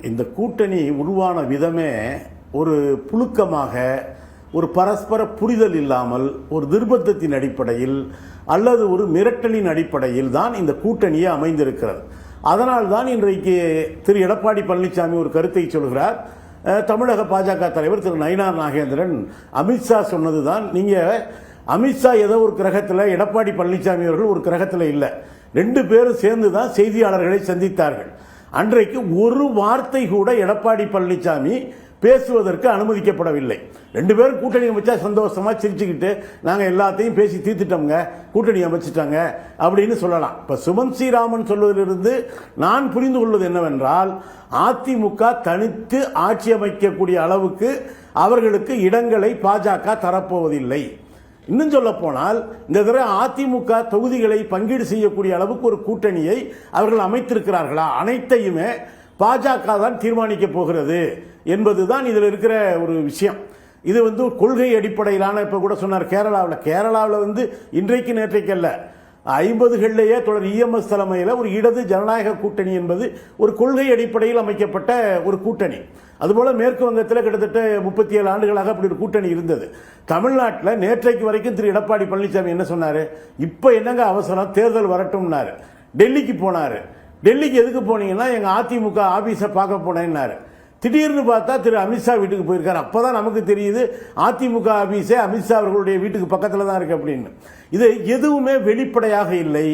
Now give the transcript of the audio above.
இந்த கூட்டணி உருவான விதமே ஒரு புழுக்கமாக, ஒரு பரஸ்பர புரிதல் இல்லாமல், ஒரு நிர்பந்தத்தின் அடிப்படையில் அல்லது ஒரு மிரட்டலின் அடிப்படையில் தான் இந்த கூட்டணியே அமைந்திருக்கிறது. அதனால் தான் இன்றைக்கு திரு எடப்பாடி பழனிசாமி ஒரு கருத்தை சொல்கிறார். தமிழக பாஜக தலைவர் திரு நயினார் நாகேந்திரன் அமித்ஷா சொன்னதுதான், நீங்க அமித்ஷா ஏதோ ஒரு கிரகத்தில், எடப்பாடி பழனிசாமி அவர்கள் ஒரு கிரகத்தில் இல்லை, ரெண்டு பேரும் சேர்ந்து தான் செய்தியாளர்களை சந்தித்தார்கள். அன்றைக்கு ஒரு வார்த்தை கூட எடப்பாடி பழனிசாமி பேசுவதற்கு அனுமதிக்கப்படவில்லை. ரெண்டு பேரும் கூட்டணி அமைச்சா சந்தோஷமா சிரிச்சுக்கிட்டு நாங்க எல்லாத்தையும் பேசி தீர்த்துட்டோங்க, கூட்டணி அமைச்சிட்டாங்க அப்படின்னு சொல்லலாம். இப்ப சுமன் ஸ்ரீராமன் சொல்வதிலிருந்து நான் புரிந்து கொள்வது என்னவென்றால், அதிமுக தனித்து ஆட்சி அமைக்கக்கூடிய அளவுக்கு அவர்களுக்கு இடங்களை பாஜக தரப்போவதில்லை. இன்னும் சொல்ல போனால், இந்த தடவை அதிமுக தொகுதிகளை பங்கீடு செய்யக்கூடிய அளவுக்கு ஒரு கூட்டணியை அவர்கள் அமைத்திருக்கிறார்களா? அனைத்தையுமே பாஜக தான் தீர்மானிக்க போகிறது என்பதுதான் இதில் இருக்கிற ஒரு விஷயம். இது கொள்கை அடிப்படையிலான, இப்ப கூட சொன்னார் கேரளாவில் இன்றைக்கு நேற்றைக்கு அல்ல, 50களிலேயே தொடர் இஎம்எஸ் தலைமையில் ஒரு இடது ஜனநாயக கூட்டணி என்பது ஒரு கொள்கை அடிப்படையில் அமைக்கப்பட்ட ஒரு கூட்டணி. அதுபோல மேற்கு வங்கத்தில் கிட்டத்தட்ட 37 ஆண்டுகளாக அப்படி ஒரு கூட்டணி இருந்தது. தமிழ்நாட்டில் நேற்றைக்கு வரைக்கும் திரு எடப்பாடி பழனிசாமி என்ன சொன்னாரு? இப்ப என்னங்க அவசரம், தேர்தல் வரட்டும்னாரு. டெல்லிக்கு போனாரு. டெல்லிக்கு எதுக்கு போனீங்கன்னா, எங்க அதிமுக ஆபீஸை பார்க்க போனேன்னாரு. திடீர்னு பார்த்தா திரு அமித்ஷா வீட்டுக்கு போயிருக்காரு. அப்பதான் நமக்கு தெரியுது அதிமுக ஆபீஸே அமித்ஷா அவர்களுடைய வீட்டுக்கு பக்கத்துல தான் இருக்கு அப்படின்னு. இது எதுவுமே வெளிப்படையாக இல்லை.